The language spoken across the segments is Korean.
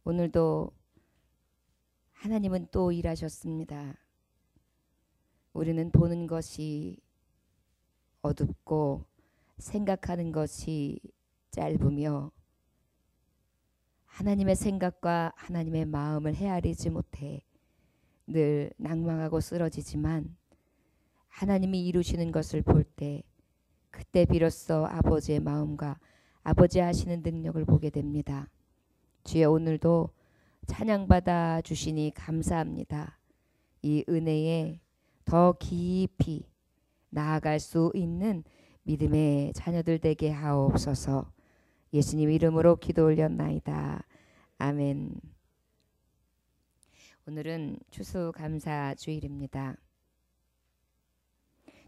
오늘도 하나님은 또 일하셨습니다. 우리는 보는 것이 어둡고 생각하는 것이 짧으며 하나님의 생각과 하나님의 마음을 헤아리지 못해 늘 낭망하고 쓰러지지만 하나님이 이루시는 것을 볼 때 그때 비로소 아버지의 마음과 아버지 하시는 능력을 보게 됩니다. 주여, 오늘도 찬양받아 주시니 감사합니다. 이 은혜에 더 깊이 나아갈 수 있는 믿음의 자녀들 되게 하옵소서. 예수님 이름으로 기도 올렸나이다. 아멘. 오늘은 추수감사주일입니다.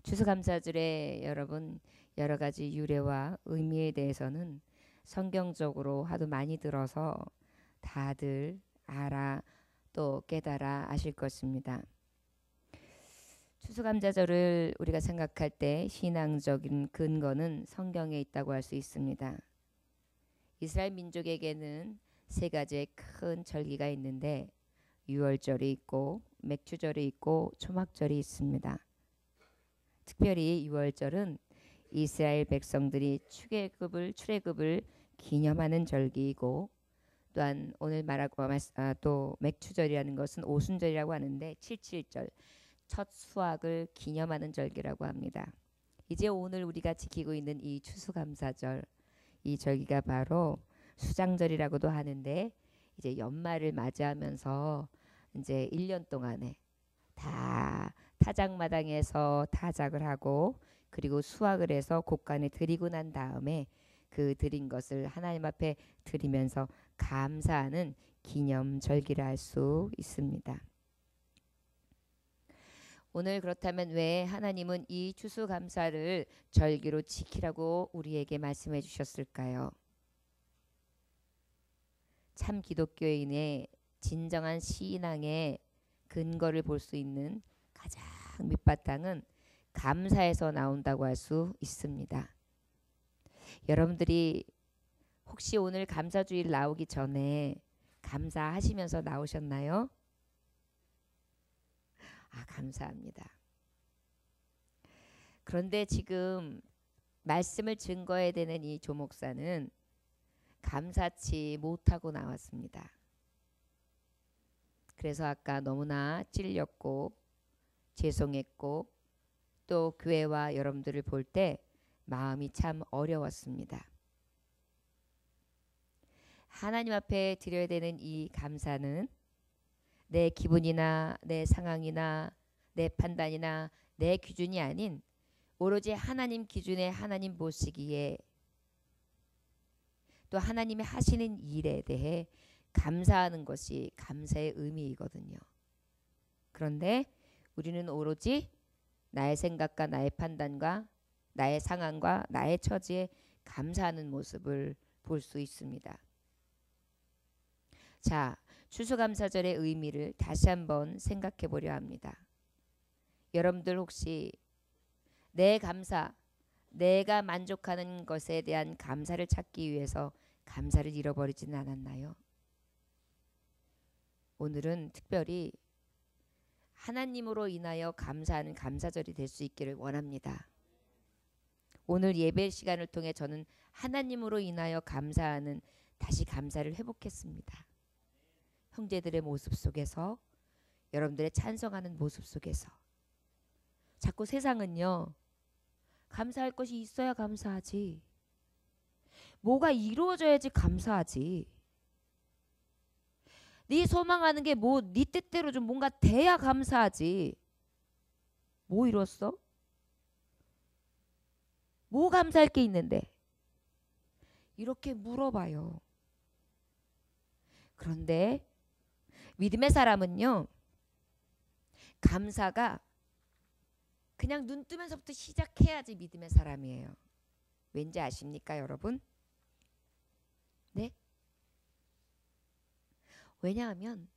추수감사절에 여러분 여러 가지 유래와 의미에 대해서는 성경적으로 하도 많이 들어서 다들 알아 또 깨달아 아실 것입니다. 추수감사절을 우리가 생각할 때 신앙적인 근거는 성경에 있다고 할 수 있습니다. 이스라엘 민족에게는 세 가지의 큰 절기가 있는데 유월절이 있고 맥주절이 있고 초막절이 있습니다. 특별히 유월절은 이스라엘 백성들이 출애굽을 기념하는 절기이고, 또한 오늘 말하고 또 맥주절이라는 것은 오순절이라고 하는데 77절 첫 수확을 기념하는 절기라고 합니다. 이제 오늘 우리가 지키고 있는 이 추수감사절, 이 절기가 바로 수장절이라고도 하는데, 이제 연말을 맞이하면서 이제 1년 동안에 다 타작마당에서 타작을 하고 그리고 수확을 해서 곡간에 드리고 난 다음에 그 드린 것을 하나님 앞에 드리면서 감사하는 기념절기라 할 수 있습니다. 오늘 그렇다면 왜 하나님은 이 추수감사를 절기로 지키라고 우리에게 말씀해 주셨을까요? 참 기독교인의 진정한 신앙의 근거를 볼 수 있는 가장 밑바탕은 감사에서 나온다고 할 수 있습니다. 여러분들이 혹시 오늘 감사주일 나오기 전에 감사하시면서 나오셨나요? 감사합니다. 그런데 지금 말씀을 증거해야 되는 이 조 목사는 감사치 못하고 나왔습니다. 그래서 아까 너무나 찔렸고 죄송했고 또 교회와 여러분들을 볼 때 마음이 참 어려웠습니다. 하나님 앞에 드려야 되는 이 감사는 내 기분이나 내 상황이나 내 판단이나 내 기준이 아닌 오로지 하나님 기준에 하나님 보시기에 또 하나님이 하시는 일에 대해 감사하는 것이 감사의 의미이거든요. 그런데 우리는 오로지 나의 생각과 나의 판단과 나의 상황과 나의 처지에 감사하는 모습을 볼 수 있습니다. 자, 추수감사절의 의미를 다시 한번 생각해 보려 합니다. 여러분들 혹시 내 감사, 내가 만족하는 것에 대한 감사를 찾기 위해서 감사를 잃어버리지는 않았나요? 오늘은 특별히 하나님으로 인하여 감사하는 감사절이 될 수 있기를 원합니다. 오늘 예배 시간을 통해 저는 하나님으로 인하여 감사하는 다시 감사를 회복했습니다. 형제들의 모습 속에서, 여러분들의 찬송하는 모습 속에서. 자꾸 세상은요, 감사할 것이 있어야 감사하지, 뭐가 이루어져야지 감사하지, 네 소망하는 게 뭐 네 뜻대로 좀 뭔가 돼야 감사하지, 뭐 이뤘어? 뭐 감사할 게 있는데? 이렇게 물어봐요. 그런데 믿음의 사람은요, 감사가 그냥 눈 뜨면서부터 시작해야지 믿음의 사람이에요. 왠지 아십니까, 여러분? 네? 왜냐하면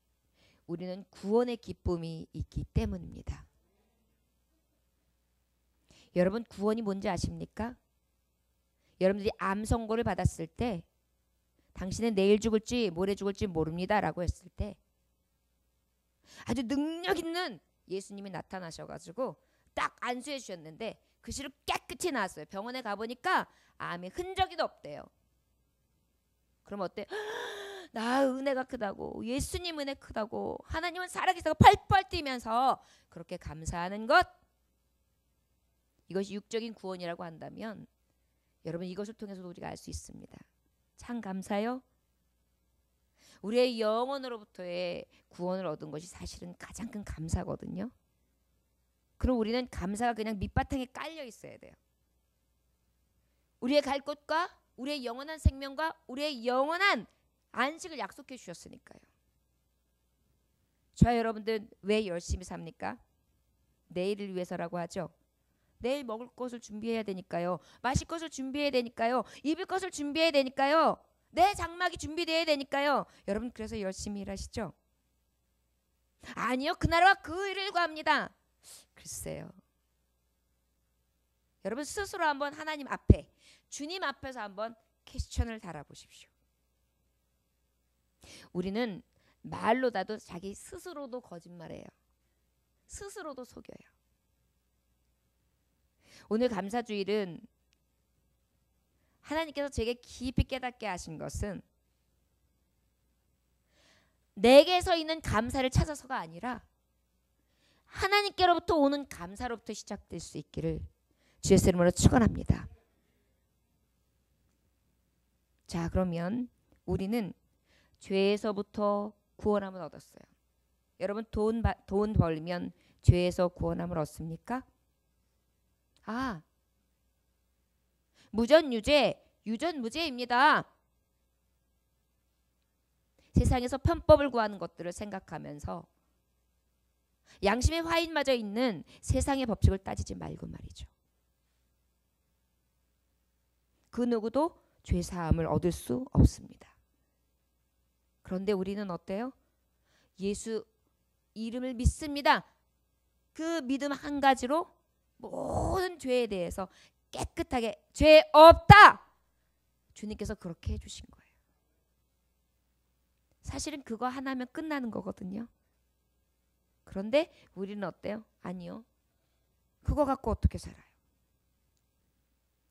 우리는 구원의 기쁨이 있기 때문입니다. 여러분, 구원이 뭔지 아십니까? 여러분들이 암 선고를 받았을 때 당신은 내일 죽을지 모레 죽을지 모릅니다 라고 했을 때 아주 능력 있는 예수님이 나타나셔가지고 딱 안수해 주셨는데 그 시로 깨끗이 나았어요. 병원에 가보니까 암의 흔적이 없대요. 그럼 어때? 나 은혜가 크다고, 예수님 은혜 크다고, 하나님은 살아계시다고 펄펄 뛰면서 그렇게 감사하는 것, 이것이 육적인 구원이라고 한다면 여러분 이것을 통해서도 우리가 알 수 있습니다. 참 감사요. 우리의 영혼으로부터의 구원을 얻은 것이 사실은 가장 큰 감사거든요. 그럼 우리는 감사가 그냥 밑바탕에 깔려 있어야 돼요. 우리의 갈 곳과 우리의 영원한 생명과 우리의 영원한 안식을 약속해 주셨으니까요. 저와 여러분들 왜 열심히 삽니까? 내일을 위해서라고 하죠. 내일 먹을 것을 준비해야 되니까요. 마실 것을 준비해야 되니까요. 입을 것을 준비해야 되니까요. 내 장막이 준비돼야 되니까요. 여러분 그래서 열심히 일하시죠? 아니요. 그 나라와 그 일을 구합니다. 글쎄요. 여러분 스스로 한번 하나님 앞에, 주님 앞에서 한번 퀘스천을 달아보십시오. 우리는 말로다도 자기 스스로도 거짓말해요. 스스로도 속여요. 오늘 감사주일은 하나님께서 제게 깊이 깨닫게 하신 것은 내게서 있는 감사를 찾아서가 아니라 하나님께로부터 오는 감사로부터 시작될 수 있기를 주 예수 이름으로 축원합니다. 자, 그러면 우리는 죄에서부터 구원함을 얻었어요. 여러분 돈 벌면 죄에서 구원함을 얻습니까? 아, 무전유죄, 유전무죄입니다. 세상에서 편법을 구하는 것들을 생각하면서 양심의 화인마저 있는 세상의 법칙을 따지지 말고 말이죠. 그 누구도 죄사함을 얻을 수 없습니다. 그런데 우리는 어때요? 예수 이름을 믿습니다. 그 믿음 한 가지로 모든 죄에 대해서 깨끗하게 죄 없다. 주님께서 그렇게 해주신 거예요. 사실은 그거 하나면 끝나는 거거든요. 그런데 우리는 어때요? 아니요. 그거 갖고 어떻게 살아요?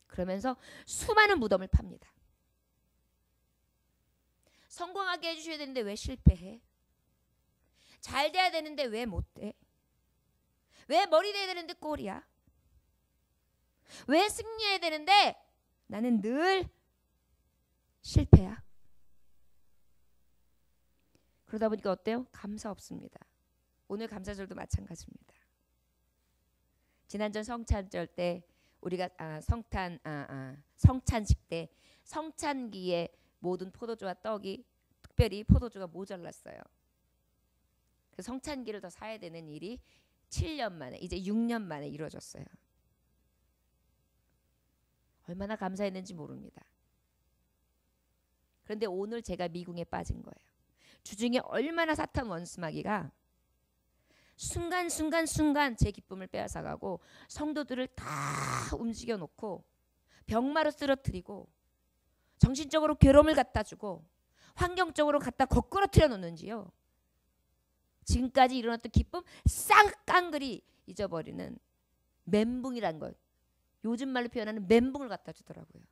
그러면서 수많은 무덤을 팝니다. 성공하게 해주셔야 되는데 왜 실패해? 잘 돼야 되는데 왜 못 돼? 왜 머리 돼야 되는데 꼴이야? 왜 승리해야 되는데 나는 늘 실패야? 그러다 보니까 어때요? 감사 없습니다. 오늘 감사절도 마찬가지입니다. 지난전 성찬절 때 우리가 성찬식 때 성찬기에 모든 포도주와 떡이 특별히 포도주가 모자랐어요. 그 성찬기를 더 사야 되는 일이 7년 만에 이제 6년 만에 이루어졌어요. 얼마나 감사했는지 모릅니다. 그런데 오늘 제가 미궁에 빠진 거예요. 주중에 얼마나 사탄 원수마귀가 순간 제 기쁨을 빼앗아가고 성도들을 다 움직여 놓고 병마로 쓰러뜨리고 정신적으로 괴로움을 갖다 주고 환경적으로 갖다 거꾸러뜨려 놓는지요. 지금까지 일어났던 기쁨 싹 깡그리 잊어버리는 멘붕이란 것, 요즘 말로 표현하는 멘붕을 갖다 주더라고요.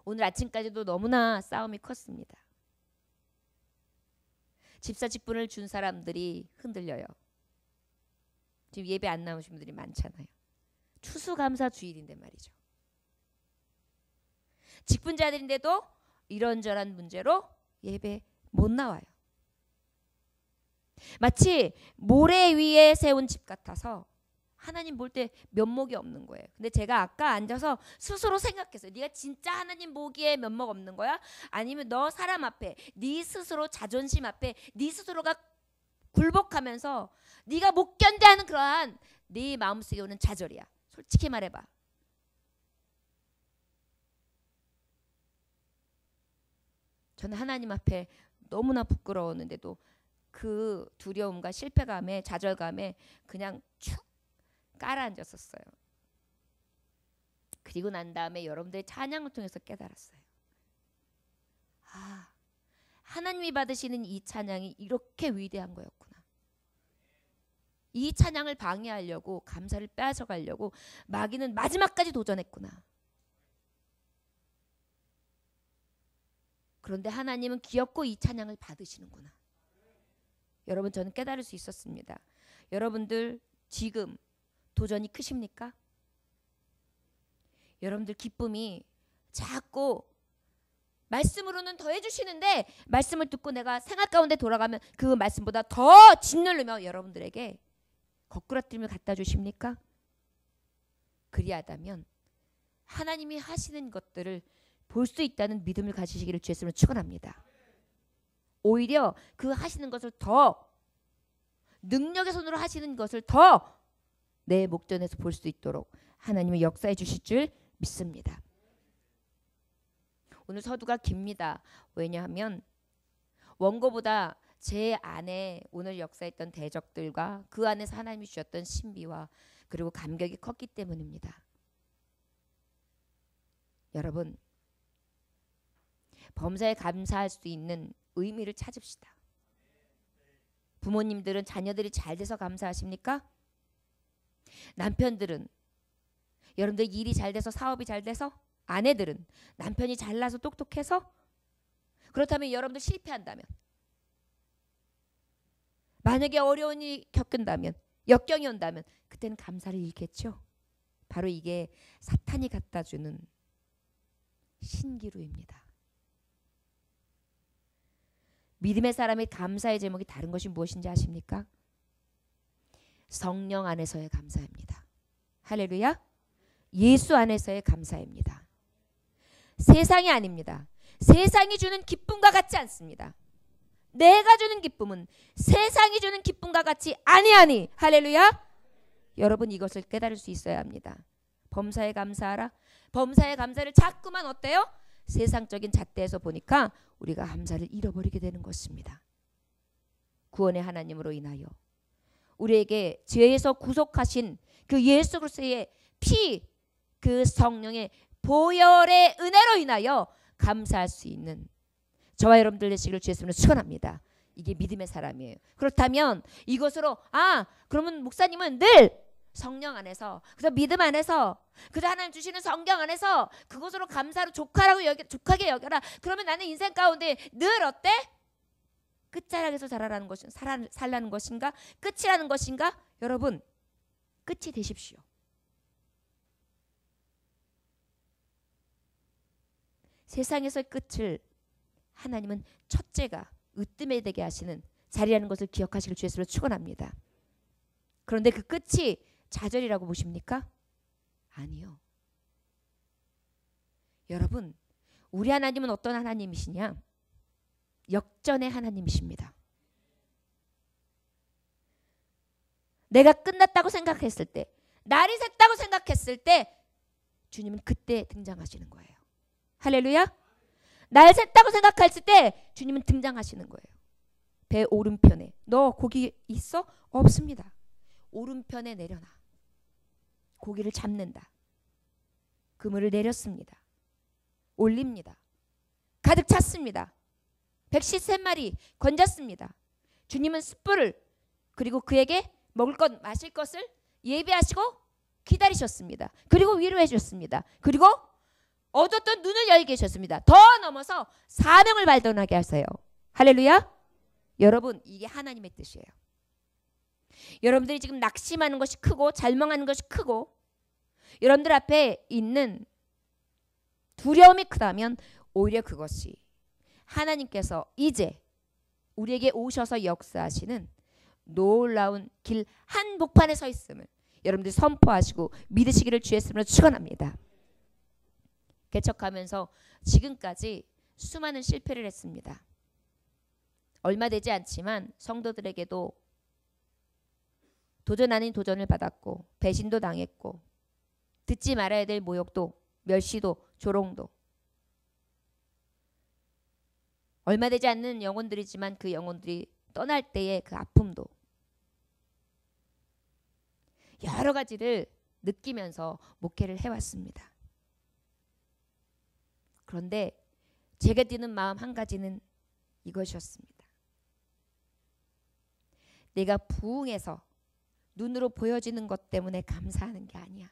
오늘 아침까지도 너무나 싸움이 컸습니다. 집사 직분을 준 사람들이 흔들려요. 지금 예배 안 나오신 분들이 많잖아요. 추수감사 주일인데 말이죠. 직분자들인데도 이런저런 문제로 예배 못 나와요. 마치 모래 위에 세운 집 같아서 하나님 볼 때 면목이 없는 거예요. 근데 제가 아까 앉아서 스스로 생각했어요. 네가 진짜 하나님 보기에 면목 없는 거야? 아니면 너 사람 앞에 네 스스로 자존심 앞에 네 스스로가 굴복하면서 네가 못 견뎌하는 그러한 네 마음속에 오는 좌절이야. 솔직히 말해봐. 저는 하나님 앞에 너무나 부끄러웠는데도 그 두려움과 실패감에 좌절감에 그냥 축 깔아앉았었어요. 그리고 난 다음에 여러분들의 찬양을 통해서 깨달았어요. 아, 하나님이 받으시는 이 찬양이 이렇게 위대한 거였구나. 이 찬양을 방해하려고, 감사를 빼앗아가려고 마귀는 마지막까지 도전했구나. 그런데 하나님은 기어코 이 찬양을 받으시는구나. 여러분, 저는 깨달을 수 있었습니다. 여러분들 지금 도전이 크십니까? 여러분들 기쁨이 자꾸 말씀으로는 더해 주시는데 말씀을 듣고 내가 생각 가운데 돌아가면 그 말씀보다 더 짓누르며 여러분들에게 거꾸라뜨림을 갖다 주십니까? 그리하다면 하나님이 하시는 것들을 볼 수 있다는 믿음을 가지시기를 주의 이름으로 축원합니다. 오히려 그 하시는 것을 더 능력의 손으로 하시는 것을 더 내 목전에서 볼 수 있도록 하나님이 역사해 주실 줄 믿습니다. 오늘 서두가 깁니다. 왜냐하면 원고보다 제 안에 오늘 역사했던 대적들과 그 안에서 하나님이 주셨던 신비와 그리고 감격이 컸기 때문입니다. 여러분, 범사에 감사할 수 있는 의미를 찾읍시다. 부모님들은 자녀들이 잘 돼서 감사하십니까? 남편들은 여러분들 일이 잘 돼서, 사업이 잘 돼서, 아내들은 남편이 잘나서 똑똑해서, 그렇다면 여러분들 실패한다면, 만약에 어려운 일이 겪는다면, 역경이 온다면 그때는 감사를 잃겠죠. 바로 이게 사탄이 갖다 주는 신기루입니다. 믿음의 사람의 감사의 제목이 다른 것이 무엇인지 아십니까? 성령 안에서의 감사입니다. 할렐루야. 예수 안에서의 감사입니다. 세상이 아닙니다. 세상이 주는 기쁨과 같지 않습니다. 내가 주는 기쁨은 세상이 주는 기쁨과 같이 아니하니. 할렐루야. 여러분, 이것을 깨달을 수 있어야 합니다. 범사에 감사하라. 범사에 감사를 자꾸만 어때요? 세상적인 잣대에서 보니까 우리가 감사를 잃어버리게 되는 것입니다. 구원의 하나님으로 인하여 우리에게 죄에서 구속하신 그 예수 그리스도의 피, 그 성령의 보혈의 은혜로 인하여 감사할 수 있는 저와 여러분들 되시기를 주의 이름으로 축원합니다. 이게 믿음의 사람이에요. 그렇다면 이것으로 그러면 목사님은 늘 성령 안에서, 그래서 믿음 안에서, 그래서 하나님 주시는 성경 안에서 그것으로 감사로 족하게 여겨라. 그러면 나는 인생 가운데 늘 어때? 끝자락에서 살라는 것인가? 끝이라는 것인가? 여러분, 끝이 되십시오. 세상에서의 끝을 하나님은 첫째가 으뜸에 되게 하시는 자리라는 것을 기억하시길 주의 이름으로 축원합니다. 그런데 그 끝이 좌절이라고 보십니까? 아니요. 여러분, 우리 하나님은 어떤 하나님이시냐? 역전의 하나님이십니다. 내가 끝났다고 생각했을 때, 날이 샜다고 생각했을 때 주님은 그때 등장하시는 거예요. 할렐루야. 날 샜다고 생각했을 때 주님은 등장하시는 거예요. 배 오른편에 너 고기 있어? 없습니다. 오른편에 내려놔. 고기를 잡는다. 그물을 내렸습니다. 올립니다. 가득 찼습니다. 113마리 건졌습니다. 주님은 숯불을, 그리고 그에게 먹을 것 마실 것을 예비하시고 기다리셨습니다. 그리고 위로해 주셨습니다. 그리고 어두웠던 눈을 열게 하셨습니다. 더 넘어서 사명을 발견하게 하세요. 할렐루야. 여러분, 이게 하나님의 뜻이에요. 여러분들이 지금 낙심하는 것이 크고 절망하는 것이 크고 여러분들 앞에 있는 두려움이 크다면 오히려 그것이 하나님께서 이제 우리에게 오셔서 역사하시는 놀라운 길 한복판에 서 있음을 여러분들이 선포하시고 믿으시기를 주의 이름으로 축원합니다. 개척하면서 지금까지 수많은 실패를 했습니다. 얼마 되지 않지만 성도들에게도 도전 아닌 도전을 받았고 배신도 당했고 듣지 말아야 될 모욕도 멸시도 조롱도 얼마 되지 않는 영혼들이지만 그 영혼들이 떠날 때의 그 아픔도 여러 가지를 느끼면서 목회를 해왔습니다. 그런데 제가 드는 마음 한 가지는 이것이었습니다. 내가 부흥해서 눈으로 보여지는 것 때문에 감사하는 게 아니야.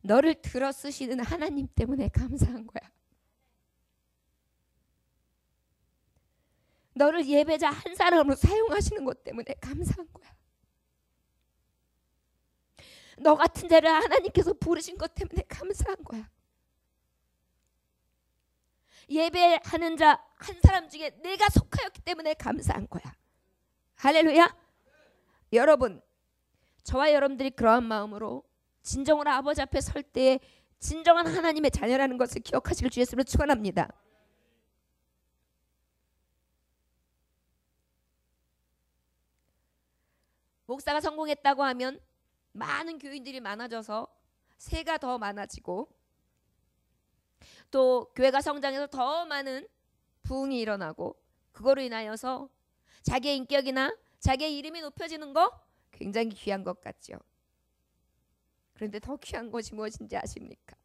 너를 들어 쓰시는 하나님 때문에 감사한 거야. 너를 예배자 한 사람으로 사용하시는 것 때문에 감사한 거야. 너 같은 자를 하나님께서 부르신 것 때문에 감사한 거야. 예배하는 자 한 사람 중에 내가 속하였기 때문에 감사한 거야. 할렐루야. 여러분, 저와 여러분들이 그러한 마음으로 진정으로 아버지 앞에 설 때에 진정한 하나님의 자녀라는 것을 기억하시길 주 예수님으로 축원합니다. 목사가 성공했다고 하면 많은 교인들이 많아져서 세가 더 많아지고 또 교회가 성장해서 더 많은 부흥이 일어나고 그거로 인하여서 자기의 인격이나 자기의 이름이 높여지는 거 굉장히 귀한 것 같죠. 그런데 더 귀한 것이 무엇인지 아십니까?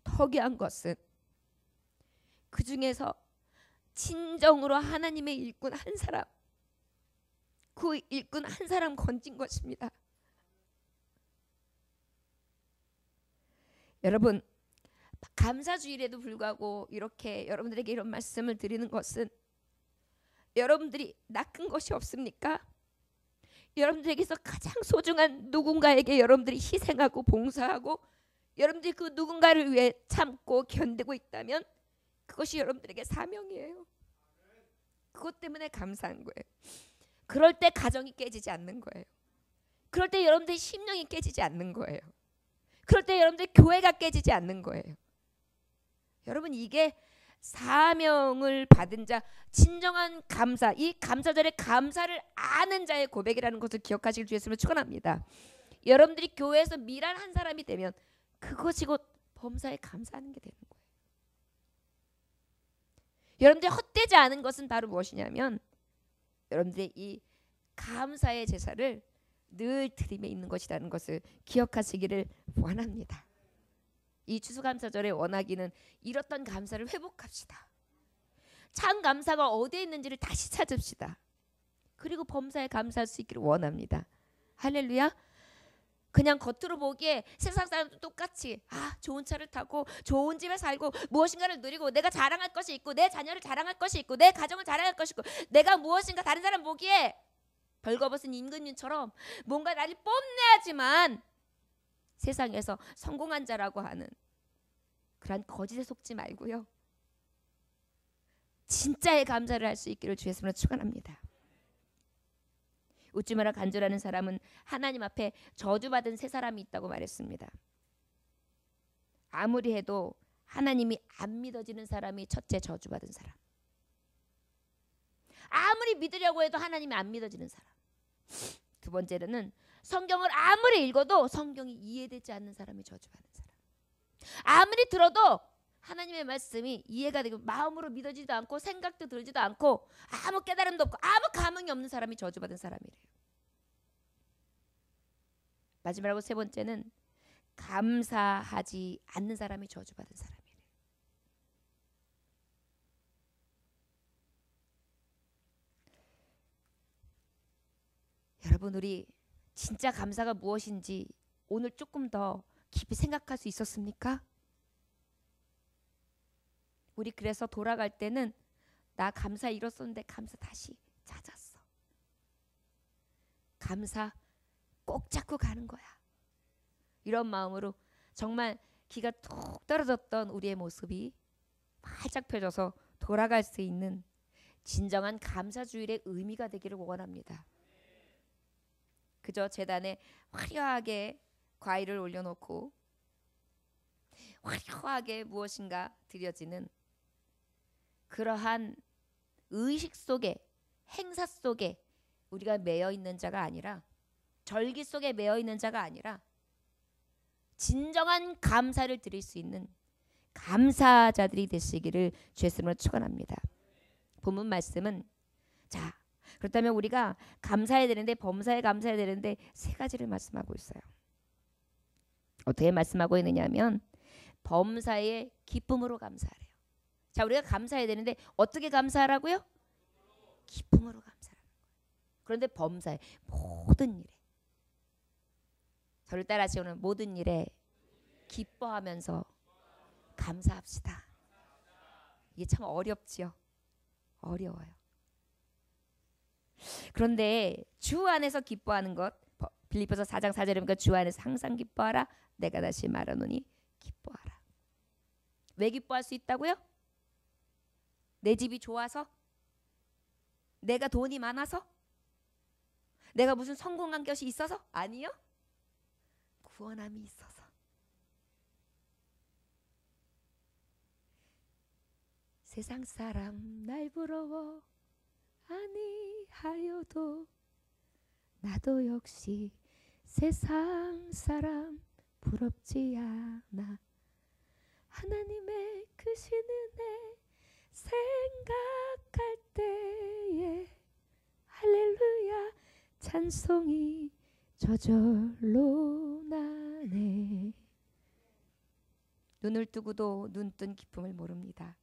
더 귀한 것은 그 중에서 진정으로 하나님의 일꾼 한 사람, 그 일꾼 한 사람 건진 것입니다. 여러분, 감사주일에도 불구하고 이렇게 여러분들에게 이런 말씀을 드리는 것은 여러분들이 낚은 것이 없습니까? 여러분들에게서 가장 소중한 누군가에게 여러분들이 희생하고 봉사하고 여러분들이 그 누군가를 위해 참고 견디고 있다면 그것이 여러분들에게 사명이에요. 그것 때문에 감사한 거예요. 그럴 때 가정이 깨지지 않는 거예요. 그럴 때 여러분들의 심령이 깨지지 않는 거예요. 그럴 때 여러분들 교회가 깨지지 않는 거예요. 여러분, 이게 사명을 받은 자, 진정한 감사, 이 감사절의 감사를 아는 자의 고백이라는 것을 기억하시길 주 예수님을 축원합니다. 여러분들이 교회에서 미란 한 사람이 되면 그것이 곧 범사에 감사하는 게 되는 거예요. 여러분들이 헛되지 않은 것은 바로 무엇이냐면 여러분들의 이 감사의 제사를 늘 드림에 있는 것이라는 것을 기억하시기를 원합니다. 이 추수감사절의 원하기는 잃었던 감사를 회복합시다. 참 감사가 어디에 있는지를 다시 찾읍시다. 그리고 범사에 감사할 수 있기를 원합니다. 할렐루야. 그냥 겉으로 보기에 세상 사람도 똑같이 좋은 차를 타고 좋은 집에 살고 무엇인가를 누리고 내가 자랑할 것이 있고 내 자녀를 자랑할 것이 있고 내 가정을 자랑할 것이 있고 내가 무엇인가 다른 사람 보기에 벌거벗은 임금님처럼 뭔가 나를 뽐내야지만 세상에서 성공한 자라고 하는 그런 거짓에 속지 말고요. 진짜의 감사를 할 수 있기를 주 예수님으로 축원합니다. 웃지 마라 간절하는 사람은 하나님 앞에 저주받은 새 사람이 있다고 말했습니다. 아무리 해도 하나님이 안 믿어지는 사람이 첫째 저주받은 사람. 아무리 믿으려고 해도 하나님이 안 믿어지는 사람. 두 번째로는 성경을 아무리 읽어도 성경이 이해되지 않는 사람이 저주받는 사람. 아무리 들어도 하나님의 말씀이 이해가 되고 마음으로 믿어지지도 않고 생각도 들지도 않고 아무 깨달음도 없고 아무 감흥이 없는 사람이 저주받은 사람이래요. 마지막으로 세 번째는 감사하지 않는 사람이 저주받은 사람이래요. 여러분, 우리 진짜 감사가 무엇인지 오늘 조금 더 깊이 생각할 수 있었습니까? 우리 그래서 돌아갈 때는 나 감사 잃었었는데 감사 다시 찾았어. 감사 꼭 잡고 가는 거야. 이런 마음으로 정말 기가 툭 떨어졌던 우리의 모습이 활짝 펴져서 돌아갈 수 있는 진정한 감사주일의 의미가 되기를 원합니다. 그저 제단에 화려하게 과일을 올려놓고 화려하게 무엇인가 드려지는 그러한 의식 속에 행사 속에 우리가 매여 있는 자가 아니라 절기 속에 매여 있는 자가 아니라 진정한 감사를 드릴 수 있는 감사자들이 되시기를 주 예수님으로 축원합니다. 본문 말씀은 자 그렇다면 우리가 감사해야 되는데, 범사에 감사해야 되는데 세 가지를 말씀하고 있어요. 어떻게 말씀하고 있느냐 하면 범사에 기쁨으로 감사하래요. 자, 우리가 감사해야 되는데 어떻게 감사하라고요? 기쁨으로 감사하라는 거예요. 그런데 범사에 모든 일에, 저를 따라하시는 모든 일에 기뻐하면서 감사합시다. 이게 참 어렵지요. 어려워요. 그런데 주 안에서 기뻐하는 것, 빌립보서 4장 4절에 보니까 주 안에서 항상 기뻐하라. 내가 다시 말하노니 기뻐하라. 왜 기뻐할 수 있다고요? 내 집이 좋아서? 내가 돈이 많아서? 내가 무슨 성공한 것이 있어서? 아니요. 구원함이 있어서. 세상 사람 날 부러워 아니하여도 나도 역시 세상 사람 부럽지 않아. 하나님의 크신 은혜 생각할 때에 할렐루야 찬송이 저절로 나네. 눈을 뜨고도 눈뜬 기쁨을 모릅니다.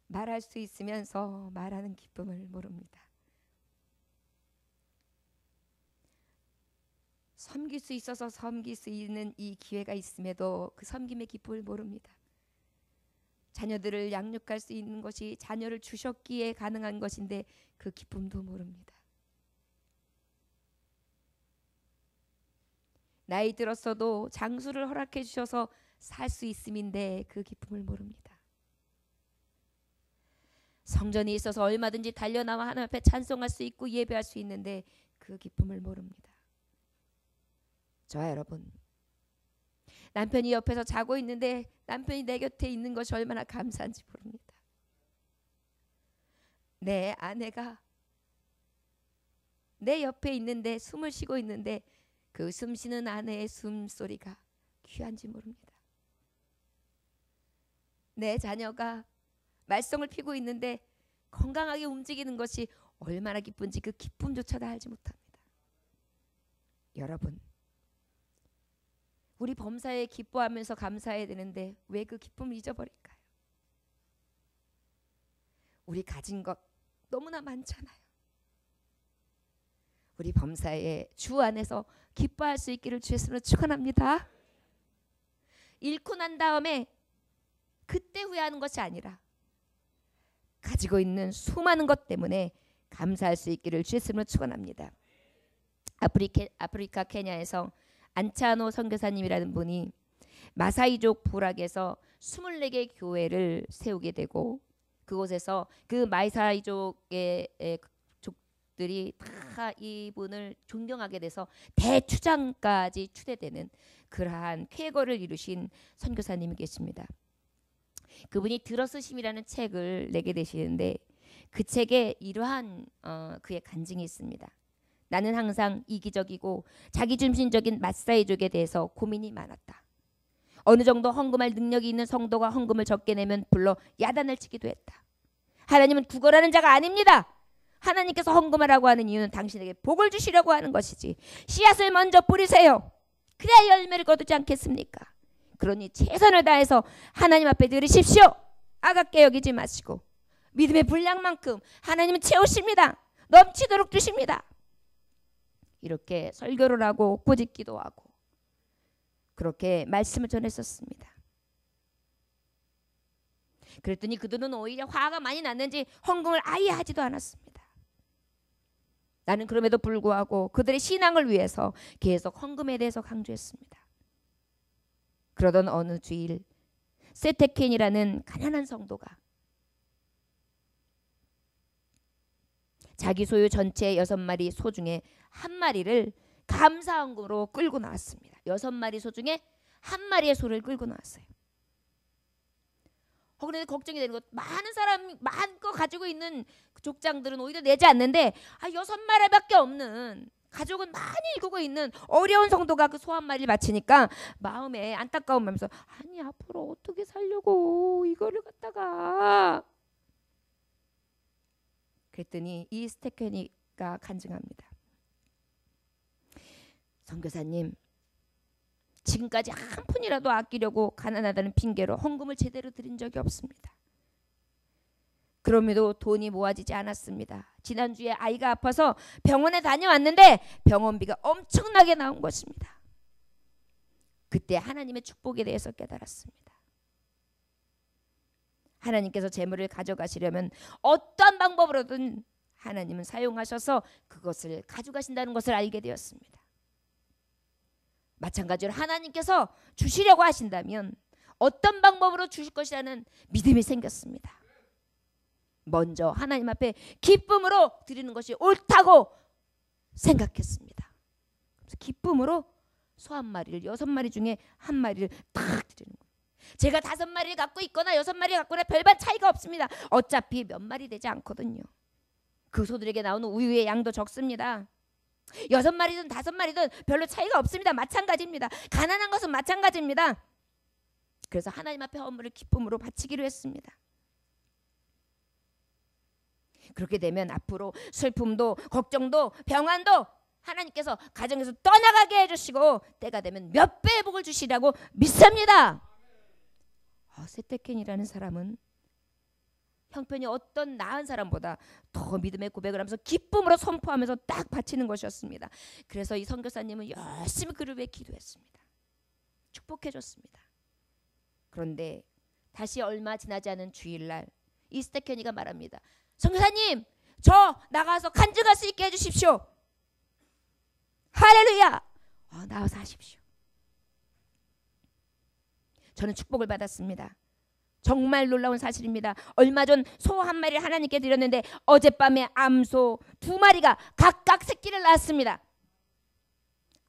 말할 수 있으면서 말하는 기쁨을 모릅니다. 섬길 수 있어서 섬길 수 있는 이 기회가 있음에도 그 섬김의 기쁨을 모릅니다. 자녀들을 양육할 수 있는 것이 자녀를 주셨기에 가능한 것인데 그 기쁨도 모릅니다. 나이 들었어도 장수를 허락해 주셔서 살 수 있음인데 그 기쁨을 모릅니다. 성전이 있어서 얼마든지 달려나와 하나님 앞에 찬송할 수 있고 예배할 수 있는데 그 기쁨을 모릅니다. 저와 여러분, 남편이 옆에서 자고 있는데 남편이 내 곁에 있는 것이 얼마나 감사한지 모릅니다. 내 아내가 내 옆에 있는데 숨을 쉬고 있는데 그 숨 쉬는 아내의 숨소리가 귀한지 모릅니다. 내 자녀가 말썽을 피고 있는데 건강하게 움직이는 것이 얼마나 기쁜지 그 기쁨조차도 알지 못합니다. 여러분, 우리 범사에 기뻐하면서 감사해야 되는데 왜 그 기쁨을 잊어버릴까요? 우리 가진 것 너무나 많잖아요. 우리 범사에 주 안에서 기뻐할 수 있기를 주의 이름으로 축원합니다. 잃고 난 다음에 그때 후회하는 것이 아니라 가지고 있는 수많은 것 때문에 감사할 수 있기를 주의 이름으로 축원합니다. 아프리카 케냐에서 안차노 선교사님이라는 분이 마사이족 부락에서 24개 교회를 세우게 되고 그곳에서 그 마사이족의 족들이 다 이분을 존경하게 돼서 대추장까지 추대되는 그러한 쾌거를 이루신 선교사님이 계십니다. 그분이 들어쓰심이라는 책을 내게 되시는데 그 책에 이러한 그의 간증이 있습니다. 나는 항상 이기적이고 자기중심적인 마사이족에 대해서 고민이 많았다. 어느 정도 헌금할 능력이 있는 성도가 헌금을 적게 내면 불러 야단을 치기도 했다. 하나님은 구걸하는 자가 아닙니다. 하나님께서 헌금하라고 하는 이유는 당신에게 복을 주시려고 하는 것이지. 씨앗을 먼저 뿌리세요. 그래야 열매를 거두지 않겠습니까? 그러니 최선을 다해서 하나님 앞에 드리십시오. 아깝게 여기지 마시고 믿음의 분량만큼 하나님은 채우십니다. 넘치도록 주십니다. 이렇게 설교를 하고 꾸짖기도 하고 그렇게 말씀을 전했었습니다. 그랬더니 그들은 오히려 화가 많이 났는지 헌금을 아예 하지도 않았습니다. 나는 그럼에도 불구하고 그들의 신앙을 위해서 계속 헌금에 대해서 강조했습니다. 그러던 어느 주일 세테켄이라는 가난한 성도가 자기 소유 전체 6마리 소 중에 1마리를 감사헌금으로 끌고 나왔습니다. 6마리 소 중에 1마리의 소를 끌고 나왔어요. 그런데 걱정이 되는 것, 많은 사람이 많고 가지고 있는 족장들은 오히려 내지 않는데 6마리밖에 없는 가족은 많이 일구고 있는 어려운 성도가 그 소 1마리를 바치니까 마음에 안타까움 하면서 아니 앞으로 어떻게 살려고 이거를 갖다가. 그랬더니 이 스테케니가 간증합니다. 선교사님, 지금까지 한 푼이라도 아끼려고 가난하다는 핑계로 헌금을 제대로 드린 적이 없습니다. 그럼에도 돈이 모아지지 않았습니다. 지난주에 아이가 아파서 병원에 다녀왔는데 병원비가 엄청나게 나온 것입니다. 그때 하나님의 축복에 대해서 깨달았습니다. 하나님께서 재물을 가져가시려면 어떤 방법으로든 하나님은 사용하셔서 그것을 가져가신다는 것을 알게 되었습니다. 마찬가지로 하나님께서 주시려고 하신다면 어떤 방법으로 주실 것이라는 믿음이 생겼습니다. 먼저 하나님 앞에 기쁨으로 드리는 것이 옳다고 생각했습니다. 그래서 기쁨으로 소 한 마리를 6마리 중에 한 마리를 딱 드리는 거예요. 제가 5마리를 갖고 있거나 6마리를 갖고 있거나 별반 차이가 없습니다. 어차피 몇 마리 되지 않거든요. 그 소들에게 나오는 우유의 양도 적습니다. 6마리든 5마리든 별로 차이가 없습니다. 마찬가지입니다. 가난한 것은 마찬가지입니다. 그래서 하나님 앞에 헌물을 기쁨으로 바치기로 했습니다. 그렇게 되면 앞으로 슬픔도 걱정도 평안도 하나님께서 가정에서 떠나가게 해주시고 때가 되면 몇 배의 복을 주시라고 믿습니다. 세테켄이라는 사람은 형편이 어떤 나은 사람보다 더 믿음의 고백을 하면서 기쁨으로 선포하면서 딱 바치는 것이었습니다. 그래서 이 선교사님은 열심히 그를 위해 기도했습니다. 축복해 줬습니다. 그런데 다시 얼마 지나지 않은 주일날 이 스테케니가 말합니다. 선교사님, 저 나가서 간증할 수 있게 해주십시오. 할렐루야. 나와서 하십시오. 저는 축복을 받았습니다. 정말 놀라운 사실입니다. 얼마 전 소 한 마리를 하나님께 드렸는데 어젯밤에 암소 2마리가 각각 새끼를 낳았습니다.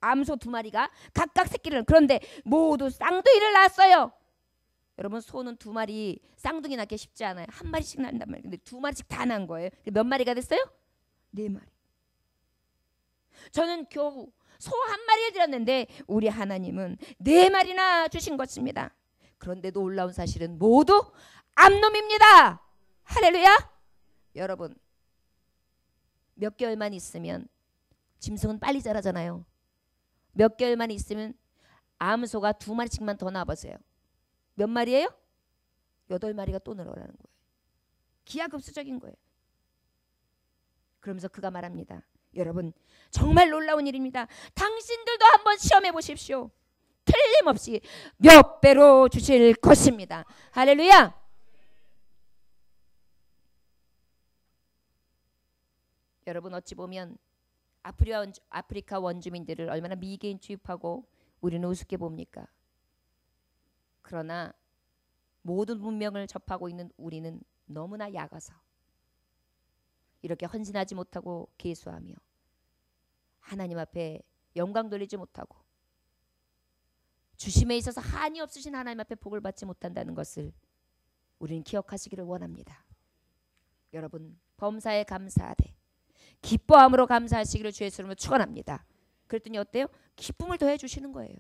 암소 2마리가 각각 새끼를, 그런데 모두 쌍둥이를 낳았어요. 여러분, 소는 2마리 쌍둥이 낳기 쉽지 않아요. 한 마리씩 낳는단 말이에요. 근데 2마리씩 다 낳은 거예요. 몇 마리가 됐어요? 4마리. 저는 겨우 소 한 마리를 드렸는데 우리 하나님은 4마리나 주신 것입니다. 그런데도 놀라운 사실은 모두 암놈입니다. 할렐루야. 여러분, 몇 개월만 있으면 짐승은 빨리 자라잖아요. 몇 개월만 있으면 암소가 2마리씩만 더 낳아보세요. 몇 마리예요? 8마리가 또 늘어나는 거예요. 기하급수적인 거예요. 그러면서 그가 말합니다. 여러분, 정말 놀라운 일입니다. 당신들도 한번 시험해 보십시오. 틀림없이 몇 배로 주실 것입니다. 할렐루야. 여러분, 어찌 보면 아프리카 원주민들을 얼마나 미개인 취급하고 우리는 우습게 봅니까? 그러나 모든 문명을 접하고 있는 우리는 너무나 약아서 이렇게 헌신하지 못하고 계수하며 하나님 앞에 영광 돌리지 못하고 주심에 있어서 한이 없으신 하나님 앞에 복을 받지 못한다는 것을 우리는 기억하시기를 원합니다. 여러분, 범사에 감사하되 기뻐함으로 감사하시기를 주의 이름으로 축원합니다. 그랬더니 어때요? 기쁨을 더해 주시는 거예요.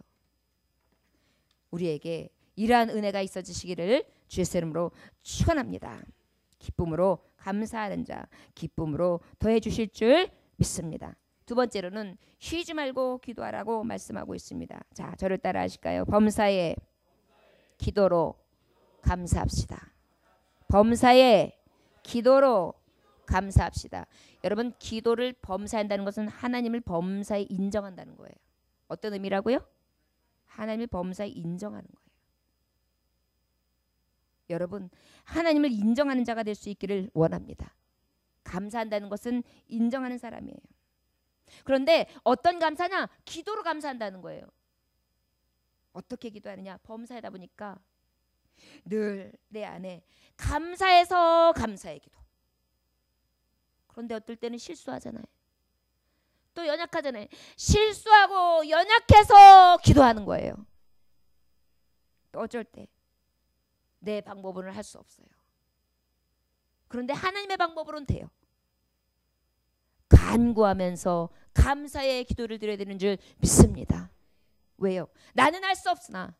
우리에게 이러한 은혜가 있어지시기를 주의 이름으로 축원합니다. 기쁨으로 감사하는 자, 기쁨으로 더해 주실 줄 믿습니다. 두 번째로는 쉬지 말고 기도하라고 말씀하고 있습니다. 자, 저를 따라 하실까요? 범사에 기도로 감사합시다. 범사에 기도로 감사합시다. 여러분, 기도를 범사한다는 것은 하나님을 범사에 인정한다는 거예요. 어떤 의미라고요? 하나님을 범사에 인정하는 거예요. 여러분, 하나님을 인정하는 자가 될 수 있기를 원합니다. 감사한다는 것은 인정하는 사람이에요. 그런데 어떤 감사냐? 기도로 감사한다는 거예요. 어떻게 기도하느냐? 범사하다 보니까 늘 내 안에 감사해서 감사의 기도. 그런데 어떨 때는 실수하잖아요. 또 연약하잖아요. 실수하고 연약해서 기도하는 거예요. 또 어쩔 때 내 방법으로는 할 수 없어요. 그런데 하나님의 방법으로는 돼요. 간구하면서 감사의 기도를 드려야 되는 줄 믿습니다. 왜요? 나는 할 수 없으나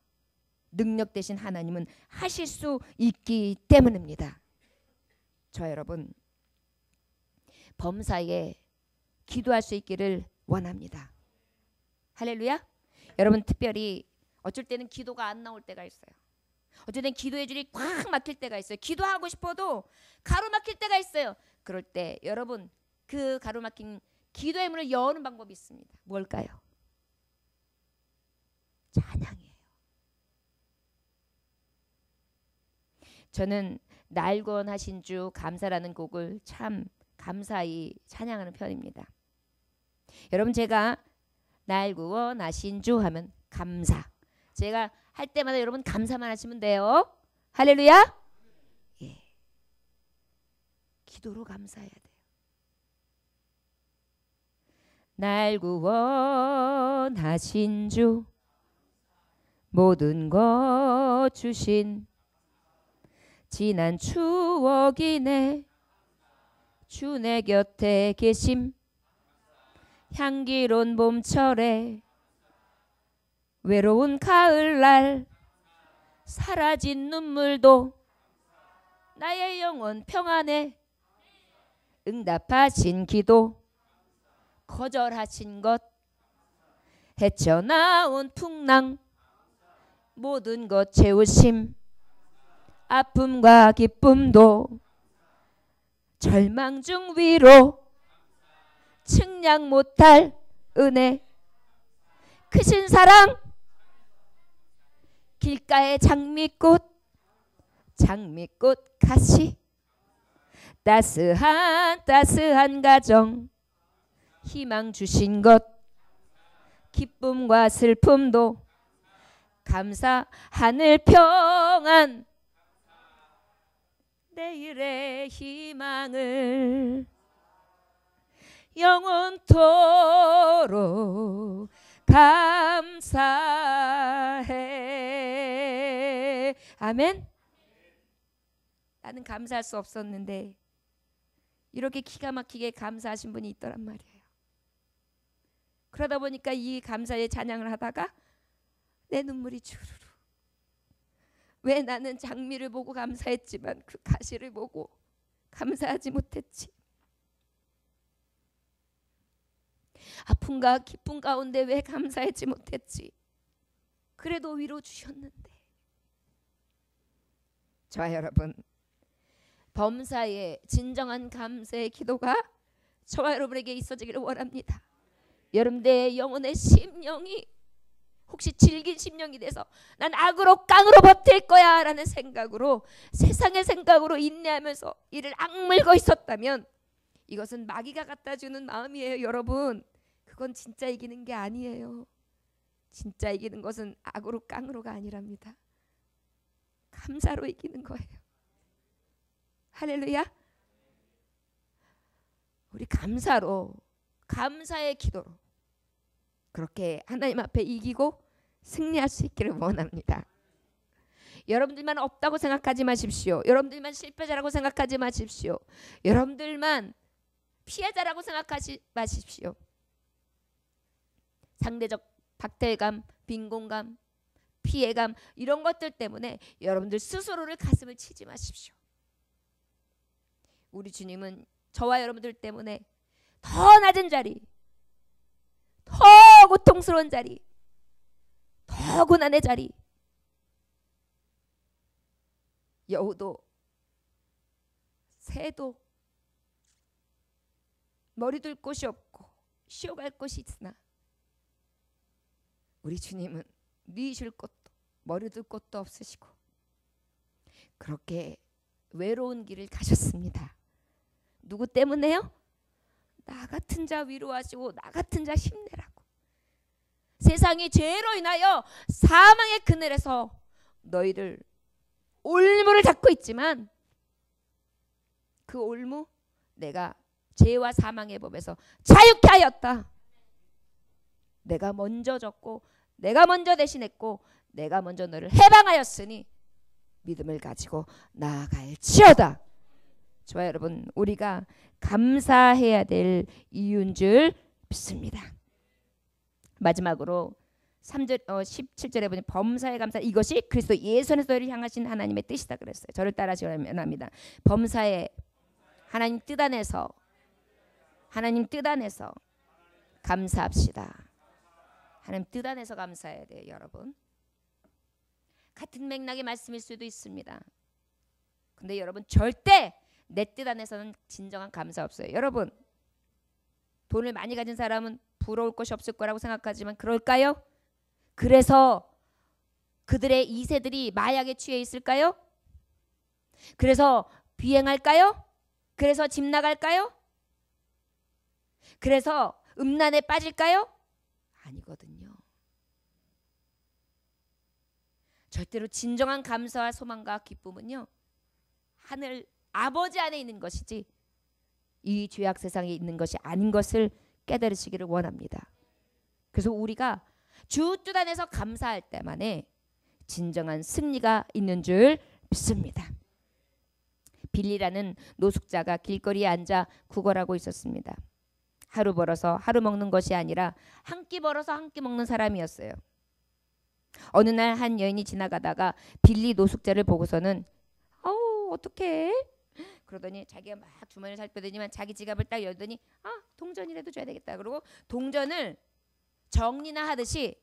능력 되신 하나님은 하실 수 있기 때문입니다. 저 여러분, 범사에 기도할 수 있기를 원합니다. 할렐루야. 여러분 특별히 어쩔 때는 기도가 안 나올 때가 있어요. 어쩔 때는 기도의 줄이 꽉 막힐 때가 있어요. 기도하고 싶어도 가로막힐 때가 있어요. 그럴 때 여러분 그 가로막힌 기도의 문을 여는 방법이 있습니다. 뭘까요? 찬양이에요. 저는 날 구원하신 주 감사라는 곡을 참 감사히 찬양하는 편입니다. 여러분 제가 날 구원하신 주 하면 감사. 제가 할 때마다 여러분 감사만 하시면 돼요. 할렐루야. 예. 기도로 감사해야 돼요. 날 구원하신 주 모든 것 주신 지난 추억이네 주 내 곁에 계심 향기로운 봄철에 외로운 가을날 사라진 눈물도 나의 영혼 평안에 응답하신 기도 거절하신 것 헤쳐나온 풍랑 모든 것 채우심 아픔과 기쁨도 절망 중 위로 측량 못할 은혜 크신 사랑 길가의 장미꽃 가시 따스한 가정 희망 주신 것 기쁨과 슬픔도 감사 하늘 평안 내일의 희망을 영원토록 감사해. 아멘. 나는 감사할 수 없었는데 이렇게 기가 막히게 감사하신 분이 있더란 말이에요. 그러다 보니까 이 감사의 찬양을 하다가 내 눈물이 주르르. 왜 나는 장미를 보고 감사했지만 그 가시를 보고 감사하지 못했지. 아픔과 기쁨 가운데 왜 감사하지 못했지. 그래도 위로 주셨는데. 저와 여러분 범사의 진정한 감사의 기도가 저와 여러분에게 있어지기를 원합니다. 여러분의 영혼의 심령이 혹시 질긴 심령이 돼서 난 악으로 깡으로 버틸 거야 라는 생각으로 세상의 생각으로 인내하면서 이를 악물고 있었다면 이것은 마귀가 갖다 주는 마음이에요. 여러분 그건 진짜 이기는 게 아니에요. 진짜 이기는 것은 악으로 깡으로가 아니랍니다. 감사로 이기는 거예요. 할렐루야. 우리 감사로 감사의 기도로 그렇게 하나님 앞에 이기고 승리할 수 있기를 원합니다. 여러분들만 없다고 생각하지 마십시오. 여러분들만 실패자라고 생각하지 마십시오. 여러분들만 피해자라고 생각하지 마십시오. 상대적 박탈감, 빈곤감, 피해감 이런 것들 때문에 여러분들 스스로를 가슴을 치지 마십시오. 우리 주님은 저와 여러분들 때문에 더 낮은 자리, 더 고통스러운 자리, 더 고난의 자리, 여우도 새도 머리 둘 곳이 없고 쉬어갈 곳이 있으나 우리 주님은 누이실 곳도 머리 둘 곳도 없으시고 그렇게 외로운 길을 가셨습니다. 누구 때문에요? 나 같은 자 위로하시고 나 같은 자 힘내라고. 세상이 죄로 인하여 사망의 그늘에서 너희를 올무를 잡고 있지만 그 올무 내가 죄와 사망의 법에서 자유케 하였다. 내가 먼저 졌고 내가 먼저 대신했고 내가 먼저 너를 해방하였으니 믿음을 가지고 나아갈지어다. 저와 여러분 우리가 감사해야 될 이유인 줄 믿습니다. 마지막으로 3절 17절에 보니 범사에 감사 이것이 그리스도 예수 안에서 너희를 향하신 하나님의 뜻이다 그랬어요. 저를 따라하시면 합니다. 범사에 하나님 뜻 안에서 하나님 뜻 안에서 감사합시다. 하나님 뜻 안에서 감사해야 돼요, 여러분. 같은 맥락의 말씀일 수도 있습니다. 근데 여러분 절대 내 뜻 안에서는 진정한 감사 없어요. 여러분 돈을 많이 가진 사람은 부러울 것이 없을 거라고 생각하지만 그럴까요? 그래서 그들의 2세들이 마약에 취해 있을까요? 그래서 비행할까요? 그래서 집 나갈까요? 그래서 음란에 빠질까요? 아니거든요. 절대로 진정한 감사와 소망과 기쁨은요, 하늘 아버지 안에 있는 것이지 이 죄악 세상에 있는 것이 아닌 것을 깨달으시기를 원합니다. 그래서 우리가 주 뜻 안에서 감사할 때만에 진정한 승리가 있는 줄 믿습니다. 빌리라는 노숙자가 길거리에 앉아 구걸하고 있었습니다. 하루 벌어서 하루 먹는 것이 아니라 한 끼 벌어서 한 끼 먹는 사람이었어요. 어느 날 한 여인이 지나가다가 빌리 노숙자를 보고서는 아우 어떡해? 그러더니 자기가 막 주머니를 살펴더니만 자기 지갑을 딱 열더니 동전이라도 줘야 되겠다. 그러고 동전을 정리나 하듯이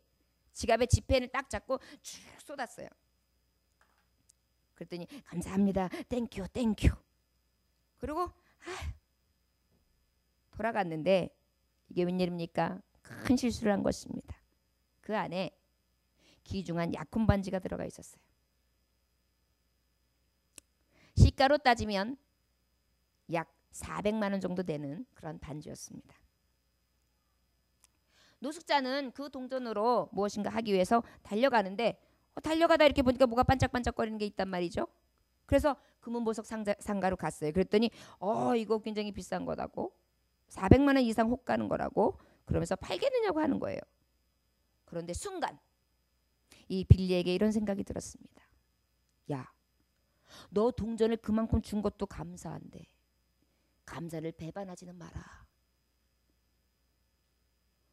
지갑에 지폐를 딱 잡고 쭉 쏟았어요. 그랬더니 감사합니다. 땡큐 땡큐. 그리고 돌아갔는데 이게 웬일입니까? 큰 실수를 한 것입니다. 그 안에 귀중한 약혼 반지가 들어가 있었어요. 시가로 따지면 약 400만 원 정도 되는 그런 반지였습니다. 노숙자는 그 동전으로 무엇인가 하기 위해서 달려가는데 달려가다 이렇게 보니까 뭐가 반짝반짝거리는 게 있단 말이죠. 그래서 금은보석 상가로 갔어요. 그랬더니 이거 굉장히 비싼 거라고, 400만 원 이상 혹 가는 거라고 그러면서 팔겠느냐고 하는 거예요. 그런데 순간 이 빌리에게 이런 생각이 들었습니다. 야, 너 동전을 그만큼 준 것도 감사한데 감사를 배반하지는 마라.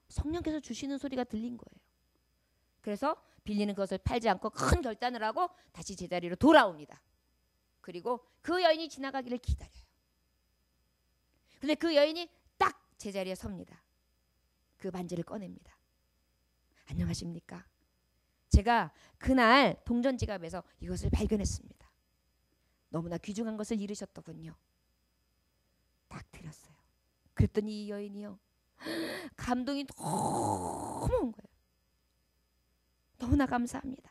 성령께서 주시는 소리가 들린 거예요. 그래서 빌리는 그것을 팔지 않고 큰 결단을 하고 다시 제자리로 돌아옵니다. 그리고 그 여인이 지나가기를 기다려요. 근데 그 여인이 딱 제자리에 섭니다. 그 반지를 꺼냅니다. 안녕하십니까? 제가 그날 동전 지갑에서 이것을 발견했습니다. 너무나 귀중한 것을 잃으셨더군요. 딱 드렸어요. 그랬더니 이 여인이요, 감동이 너무 온 거예요. 너무나 감사합니다.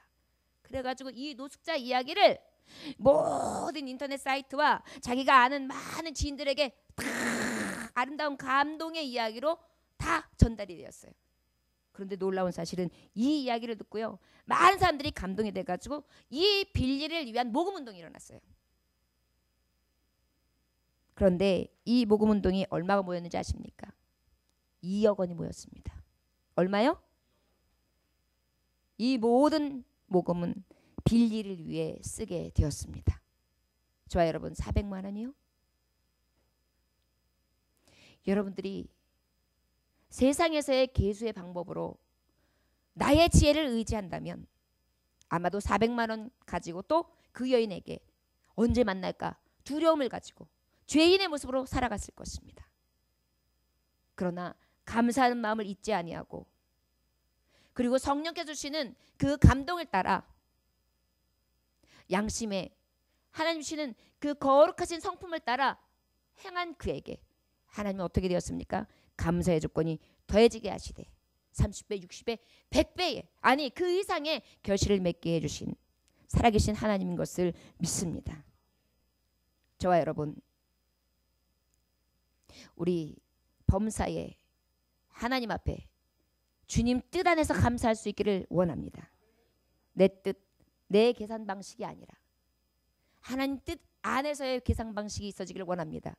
그래가지고 이 노숙자 이야기를 모든 인터넷 사이트와 자기가 아는 많은 지인들에게 다 아름다운 감동의 이야기로 다 전달이 되었어요. 그런데 놀라운 사실은 이 이야기를 듣고요, 많은 사람들이 감동이 돼가지고 이 빌리를 위한 모금운동이 일어났어요. 그런데 이 모금운동이 얼마가 모였는지 아십니까? 2억 원이 모였습니다. 얼마요? 이 모든 모금은 빌리를 위해 쓰게 되었습니다. 좋아요, 여러분. 400만 원이요? 여러분들이 세상에서의 계수의 방법으로 나의 지혜를 의지한다면 아마도 400만 원 가지고 또 그 여인에게 언제 만날까 두려움을 가지고 죄인의 모습으로 살아갔을 것입니다. 그러나 감사하는 마음을 잊지 아니하고, 그리고 성령께서 주시는 그 감동을 따라 양심에 하나님 주시는 그 거룩하신 성품을 따라 행한 그에게 하나님은 어떻게 되었습니까? 감사의 조건이 더해지게 하시되 30배, 60배, 100배의 아니 그 이상의 결실을 맺게 해주신 살아계신 하나님인 것을 믿습니다. 저와 여러분, 우리 범사에 하나님 앞에 주님 뜻 안에서 감사할 수 있기를 원합니다. 내 뜻, 내 계산 방식이 아니라 하나님 뜻 안에서의 계산 방식이 있어지기를 원합니다.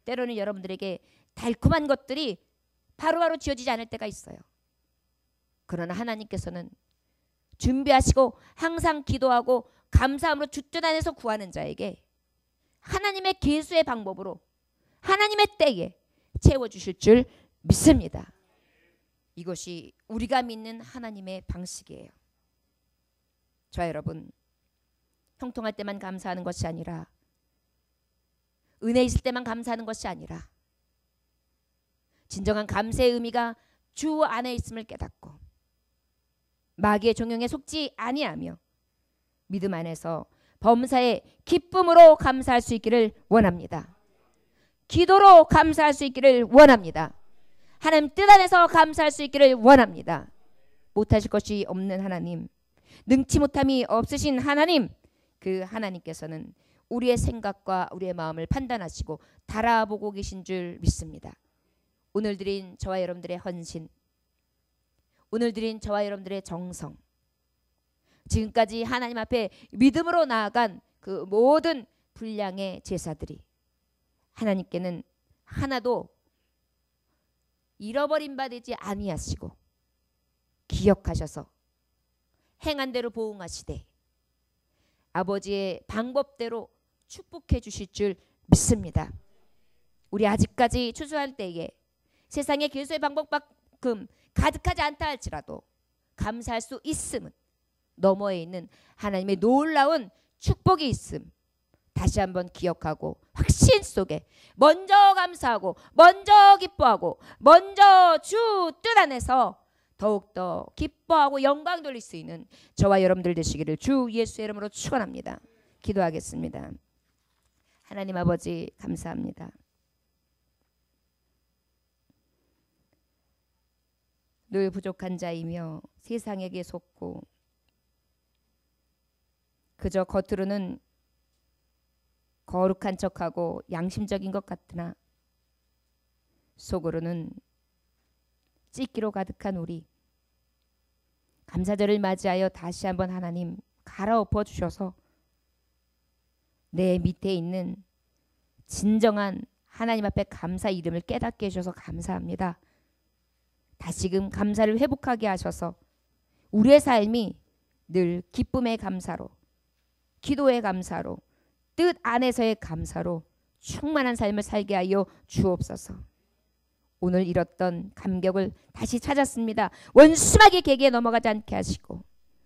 때로는 여러분들에게 달콤한 것들이 바로바로 지어지지 않을 때가 있어요. 그러나 하나님께서는 준비하시고 항상 기도하고 감사함으로 주뜻 안에서 구하는 자에게 하나님의 계수의 방법으로 하나님의 때에 채워주실 줄 믿습니다. 이것이 우리가 믿는 하나님의 방식이에요. 자, 여러분, 형통할 때만 감사하는 것이 아니라, 은혜 있을 때만 감사하는 것이 아니라, 진정한 감사의 의미가 주 안에 있음을 깨닫고 마귀의 종용에 속지 아니하며 믿음 안에서 범사에 기쁨으로 감사할 수 있기를 원합니다. 기도로 감사할 수 있기를 원합니다. 하나님 뜻 안에서 감사할 수 있기를 원합니다. 못하실 것이 없는 하나님, 능치 못함이 없으신 하나님, 그 하나님께서는 우리의 생각과 우리의 마음을 판단하시고 달아보고 계신 줄 믿습니다. 오늘 드린 저와 여러분들의 헌신, 오늘 드린 저와 여러분들의 정성, 지금까지 하나님 앞에 믿음으로 나아간 그 모든 분량의 제사들이 하나님께는 하나도 잃어버린 바 되지 아니하시고 기억하셔서 행한 대로 보응하시되 아버지의 방법대로 축복해 주실 줄 믿습니다. 우리 아직까지 추수할 때에 세상의 길소의 방법만큼 가득하지 않다 할지라도 감사할 수 있음은 너머에 있는 하나님의 놀라운 축복이 있음 다시 한번 기억하고 확신 속에 먼저 감사하고 먼저 기뻐하고 먼저 주 뜻 안에서 더욱더 기뻐하고 영광 돌릴 수 있는 저와 여러분들 되시기를 주 예수의 이름으로 축원합니다. 기도하겠습니다. 하나님 아버지 감사합니다. 늘 부족한 자이며 세상에게 속고 그저 겉으로는 거룩한 척하고 양심적인 것 같으나 속으로는 찢기로 가득한 우리, 감사절을 맞이하여 다시 한번 하나님 갈아엎어 주셔서 내 밑에 있는 진정한 하나님 앞에 감사 이름을 깨닫게 해주셔서 감사합니다. 다시금 감사를 회복하게 하셔서 우리의 삶이 늘 기쁨의 감사로, 기도의 감사로, 뜻 안에서의 감사로 충만한 삶을 살게 하여 주옵소서. 오늘 잃었던 감격을 다시 찾았습니다. 원수마귀 계기에 넘어가지 않게 하시고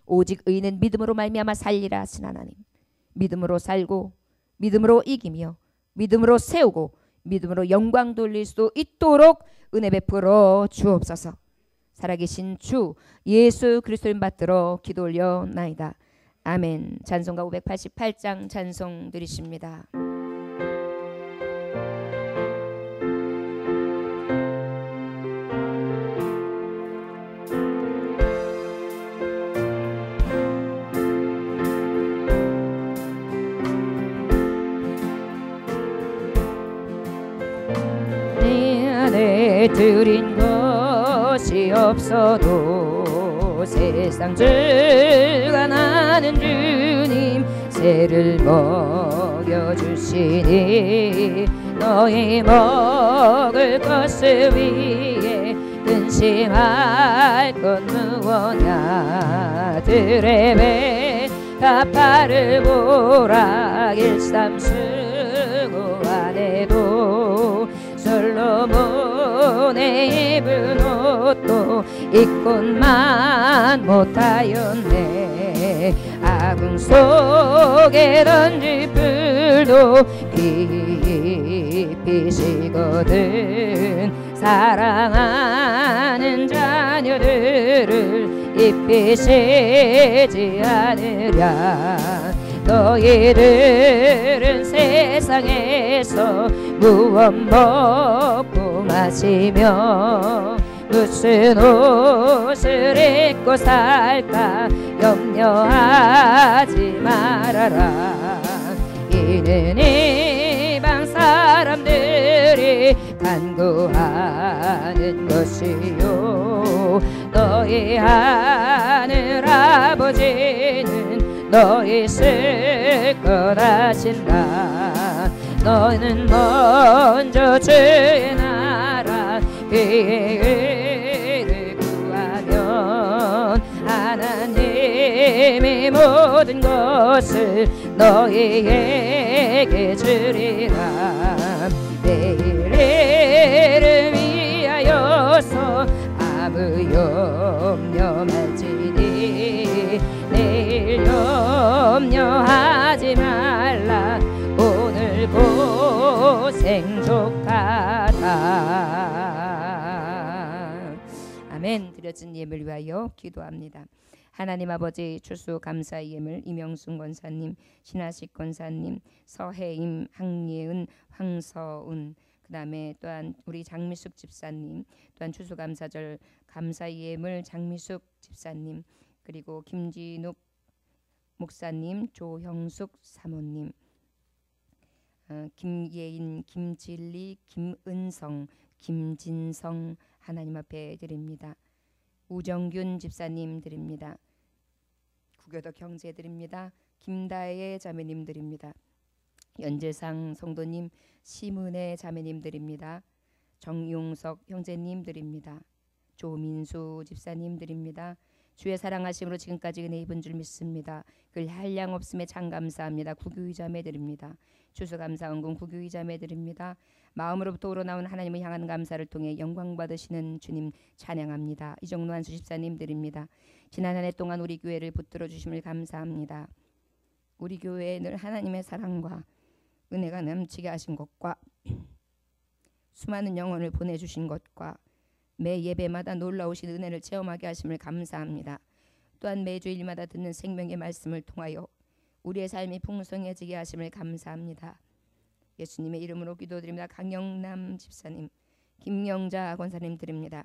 오직 의인은 믿음으로 말미암아 살리라 하신 하나님, 믿음으로 살고 믿음으로 이기며 믿음으로 세우고 믿음으로 영광 돌릴 수 있도록 은혜 베풀어 주옵소서. 살아계신 주 예수 그리스도를 받들어 기도 올려나이다. 아멘. 찬송가 588장 찬송 드리십니다. 내 안에 드린 것이 없어도 세상 즐거나는 주님 새를 먹여주시니 너희 먹을 것을 위해 근심할 것 무엇냐. 들의 배 가파를 보라 일삼수고 안에도 솔로몬의 입은 옷도 입고만 못하였네. 아궁 속에 던진 불도 깊이시거든. 사랑하는 자녀들을 입히시지 않으랴. 너희들은 세상에서 무엇 먹고 마시며 무슨 옷을 입고 살까 염려하지 말아라. 이는 이방 사람들이 간구하는 것이요 너희 하늘 아버지는 너희 쓸 것 아신다. 너는 먼저 주의 나라 그의 의를 구하면 하나님이 모든 것을 너희에게 주리라. 내일을 위하여서 아무 염려 말지니 내일 염려하지 말라. 오늘 고생 족하다. 아멘. 드려진 예물 위하여 기도합니다. 하나님 아버지, 추수감사의 예물 이명순 권사님, 신하식 권사님, 서혜임, 항예은, 황서은, 그 다음에 또한 우리 장미숙 집사님, 또한 추수감사절 감사의 예물 장미숙 집사님, 그리고 김진욱 목사님, 조형숙 사모님, 김예인, 김진리, 김은성, 김진성 하나님 앞에 드립니다. 우정균 집사님 드립니다. 구교덕 형제 드립니다. 김다혜 자매님 드립니다. 연재상 성도님, 심은혜 자매님 드립니다. 정용석 형제님 드립니다. 조민수 집사님 드립니다. 주의 사랑하심으로 지금까지 은혜 입은 줄 믿습니다. 그 한량 없음에 참 감사합니다. 구교의 자매 드립니다. 추수감사원금 구교의 자매 드립니다. 마음으로부터 우러나온 하나님을 향한 감사를 통해 영광 받으시는 주님 찬양합니다. 이정로 한수 집사님 드립니다. 지난 한 해 동안 우리 교회를 붙들어 주심을 감사합니다. 우리 교회에 늘 하나님의 사랑과 은혜가 넘치게 하신 것과 수많은 영혼을 보내주신 것과 매 예배마다 놀라우신 은혜를 체험하게 하심을 감사합니다. 또한 매주일마다 듣는 생명의 말씀을 통하여 우리의 삶이 풍성해지게 하심을 감사합니다. 예수님의 이름으로 기도드립니다. 강영남 집사님, 김영자 권사님 드립니다.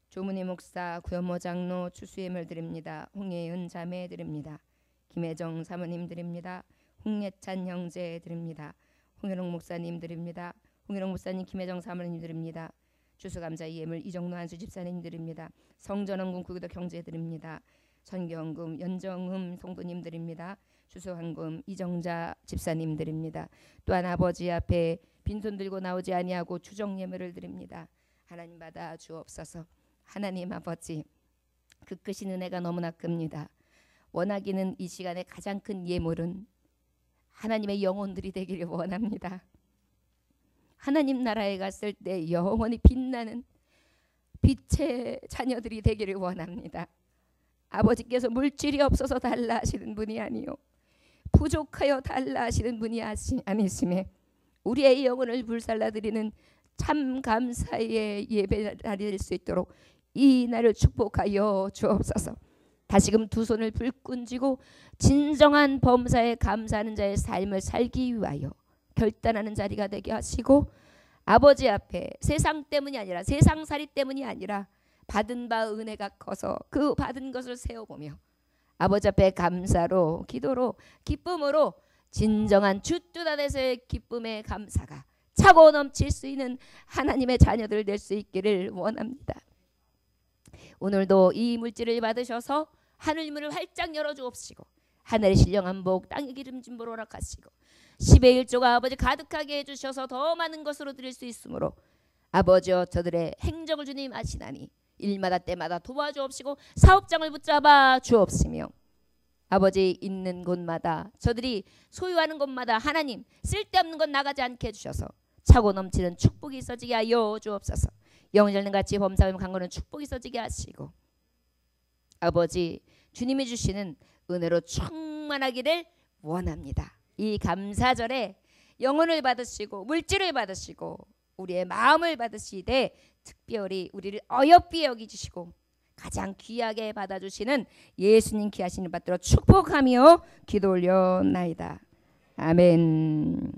조문희 목사, 구현모 장로, 추수예물 드립니다. 홍예은 자매 드립니다. 김혜정 사모님 드립니다. 홍예찬 형제 드립니다. 홍혜롱 목사님 드립니다. 홍혜롱 목사님, 김혜정 사모님 드립니다. 추수감사 예물 이정로 한수 집사님 드립니다. 성전원금 구교덕 형제 드립니다. 선경금 연정흠 성도님 드립니다. 추수환금 이정자 집사님 드립니다. 또한 아버지 앞에 빈손 들고 나오지 아니하고 추정 예물을 드립니다. 하나님 받아 주옵소서. 하나님 아버지, 그 크신 은혜가 너무나 큽니다. 원하기는 이 시간에 가장 큰 예물은 하나님의 영혼들이 되기를 원합니다. 하나님 나라에 갔을 때 영원히 빛나는 빛의 자녀들이 되기를 원합니다. 아버지께서 물질이 없어서 달라 하시는 분이 아니요 부족하여 달라 하시는 분이 아니심에 우리의 영혼을 불살라드리는 참 감사의 예배 날이 될 수 있도록 이 날을 축복하여 주옵소서. 다시금 두 손을 불끈 쥐고 진정한 범사에 감사하는 자의 삶을 살기 위하여 결단하는 자리가 되게 하시고, 아버지 앞에 세상 때문이 아니라 세상살이 때문이 아니라 받은 바 은혜가 커서 그 받은 것을 세워보며 아버지 앞에 감사로, 기도로, 기쁨으로 진정한 주 뜻 안에서의 기쁨의 감사가 차고 넘칠 수 있는 하나님의 자녀들 될 수 있기를 원합니다. 오늘도 이 물질을 받으셔서 하늘문을 활짝 열어주옵시고 하늘의 신령한 복, 땅의 기름진 볼 허락하시고 10의 1조가 아버지 가득하게 해주셔서 더 많은 것으로 드릴 수 있으므로 아버지여 저들의 행적을 주님 아시나니 일마다 때마다 도와주옵시고 사업장을 붙잡아 주옵시며 아버지 있는 곳마다 저들이 소유하는 곳마다 하나님 쓸데없는 것 나가지 않게 해주셔서 차고 넘치는 축복이 있어지게 하여 주옵소서. 영절는 같이 범사면 강건한 축복이 있어지게 하시고 아버지 주님이 주시는 은혜로 충만하기를 원합니다. 이 감사절에 영혼을 받으시고 물질을 받으시고 우리의 마음을 받으시되 특별히 우리를 어여삐 여기주시고 가장 귀하게 받아주시는 예수님 귀하신 일 받들어 축복하며 기도 올려나이다. 아멘.